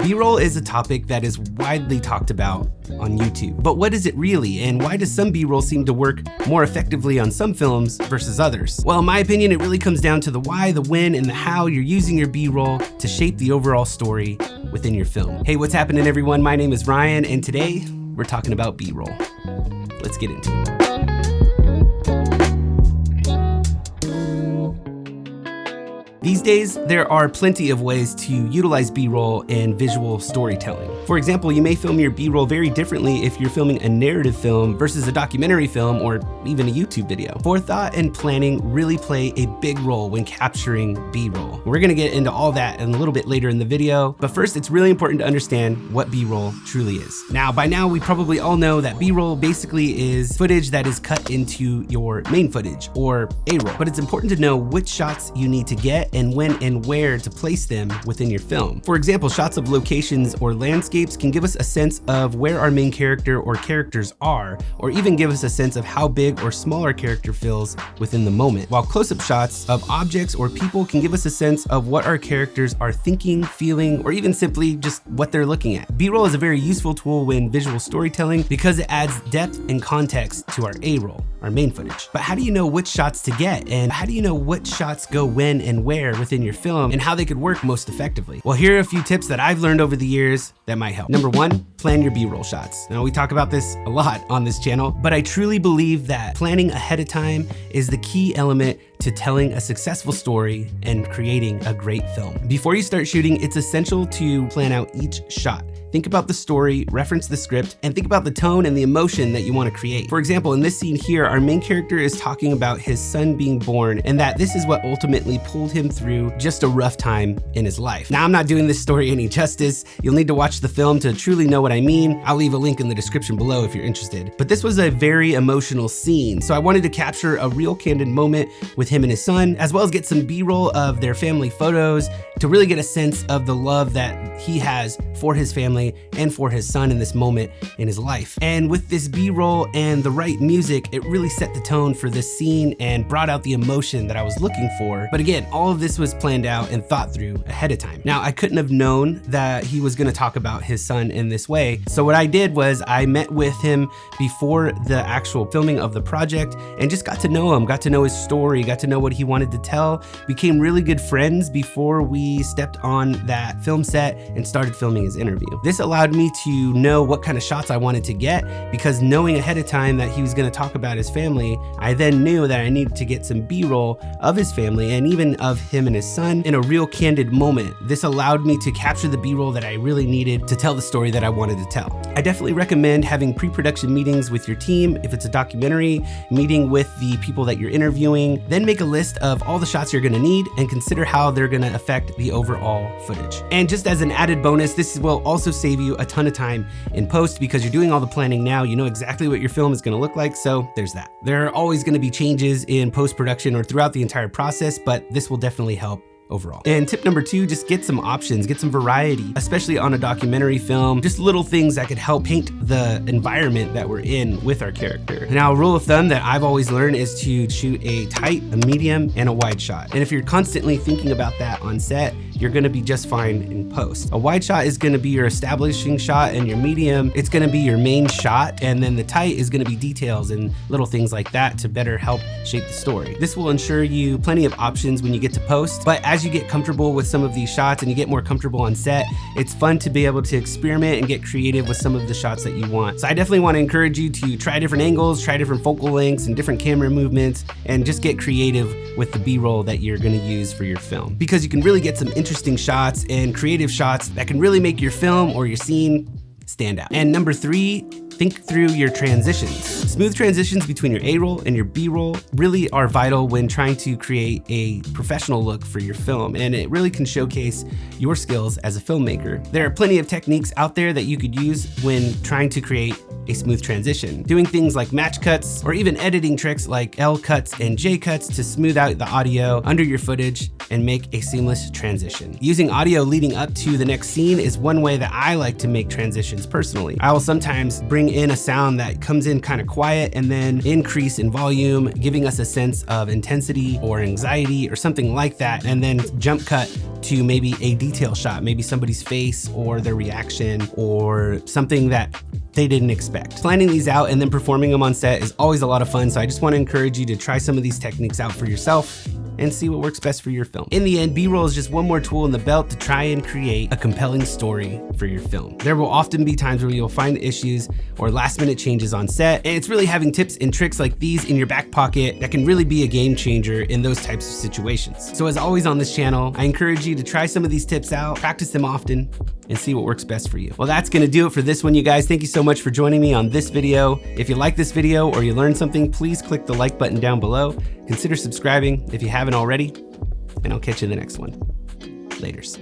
B-roll is a topic that is widely talked about on YouTube. But what is it really, and why does some B-roll seem to work more effectively on some films versus others? Well, in my opinion, it really comes down to the why, the when, and the how you're using your B-roll to shape the overall story within your film. Hey, what's happening, everyone? My name is Ryan, and today we're talking about B-roll. Let's get into it. These days, there are plenty of ways to utilize B-roll in visual storytelling. For example, you may film your B-roll very differently if you're filming a narrative film versus a documentary film or even a YouTube video. Forethought and planning really play a big role when capturing B-roll. We're gonna get into all that in a little bit later in the video, but first it's really important to understand what B-roll truly is. Now, by now, we probably all know that B-roll basically is footage that is cut into your main footage or A-roll, but it's important to know which shots you need to get and when and where to place them within your film. For example, shots of locations or landscapes can give us a sense of where our main character or characters are, or even give us a sense of how big or small our character feels within the moment. While close-up shots of objects or people can give us a sense of what our characters are thinking, feeling, or even simply just what they're looking at. B-roll is a very useful tool when visual storytelling because it adds depth and context to our A-roll, our main footage. But how do you know which shots to get? And how do you know what shots go when and where within your film and how they could work most effectively? Well, here are a few tips that I've learned over the years that might help. Number one, plan your B-roll shots. Now, we talk about this a lot on this channel, but I truly believe that planning ahead of time is the key element to telling a successful story and creating a great film. Before you start shooting, it's essential to plan out each shot. Think about the story, reference the script, and think about the tone and the emotion that you want to create. For example, in this scene here, our main character is talking about his son being born and that this is what ultimately pulled him through just a rough time in his life. Now, I'm not doing this story any justice. You'll need to watch the film to truly know what I mean. I'll leave a link in the description below if you're interested. But this was a very emotional scene, so I wanted to capture a real candid moment with him and his son, as well as get some B-roll of their family photos to really get a sense of the love that he has for his family and for his son in this moment in his life. And with this B-roll and the right music, it really set the tone for this scene and brought out the emotion that I was looking for. But again, all of this was planned out and thought through ahead of time. Now, I couldn't have known that he was gonna talk about his son in this way. So what I did was I met with him before the actual filming of the project and just got to know him, got to know his story, got to know what he wanted to tell, became really good friends before we stepped on that film set and started filming his interview. This allowed me to know what kind of shots I wanted to get, because knowing ahead of time that he was going to talk about his family, I then knew that I needed to get some B-roll of his family and even of him and his son in a real candid moment. This allowed me to capture the B-roll that I really needed to tell the story that I wanted to tell. I definitely recommend having pre-production meetings with your team. If it's a documentary, meeting with the people that you're interviewing, then make a list of all the shots you're going to need and consider how they're going to affect the overall footage. And just as an added bonus, this will also save you a ton of time in post because you're doing all the planning now. You know exactly what your film is going to look like, so there's that. There are always going to be changes in post-production or throughout the entire process, but this will definitely help overall. And tip number two, just get some options, get some variety, especially on a documentary film, just little things that could help paint the environment that we're in with our character. Now, a rule of thumb that I've always learned is to shoot a tight, a medium, and a wide shot. And if you're constantly thinking about that on set, you're gonna be just fine in post. A wide shot is gonna be your establishing shot, and your medium, it's gonna be your main shot, and then the tight is gonna be details and little things like that to better help shape the story. This will ensure you plenty of options when you get to post, but as you get comfortable with some of these shots and you get more comfortable on set, it's fun to be able to experiment and get creative with some of the shots that you want. So I definitely want to encourage you to try different angles, try different focal lengths and different camera movements, and just get creative with the B-roll that you're going to use for your film, because you can really get some interesting shots and creative shots that can really make your film or your scene stand out. And number three, think through your transitions. Smooth transitions between your A-roll and your B-roll really are vital when trying to create a professional look for your film, and it really can showcase your skills as a filmmaker. There are plenty of techniques out there that you could use when trying to create a smooth transition. Doing things like match cuts, or even editing tricks like L cuts and J cuts to smooth out the audio under your footage and make a seamless transition. Using audio leading up to the next scene is one way that I like to make transitions personally. I will sometimes bring bring in a sound that comes in kind of quiet and then increase in volume, giving us a sense of intensity or anxiety or something like that, and then jump cut to maybe a detail shot, maybe somebody's face or their reaction or something that they didn't expect. Planning these out and then performing them on set is always a lot of fun, so I just want to encourage you to try some of these techniques out for yourself and see what works best for your film. In the end, B-roll is just one more tool in the belt to try and create a compelling story for your film. There will often be times where you'll find issues or last minute changes on set, and it's really having tips and tricks like these in your back pocket that can really be a game changer in those types of situations. So as always on this channel, I encourage you to try some of these tips out, practice them often, and see what works best for you. Well, that's gonna do it for this one, you guys. Thank you so much for joining me on this video. If you like this video or you learned something, please click the like button down below. Consider subscribing if you haven't already, and I'll catch you in the next one. Laters.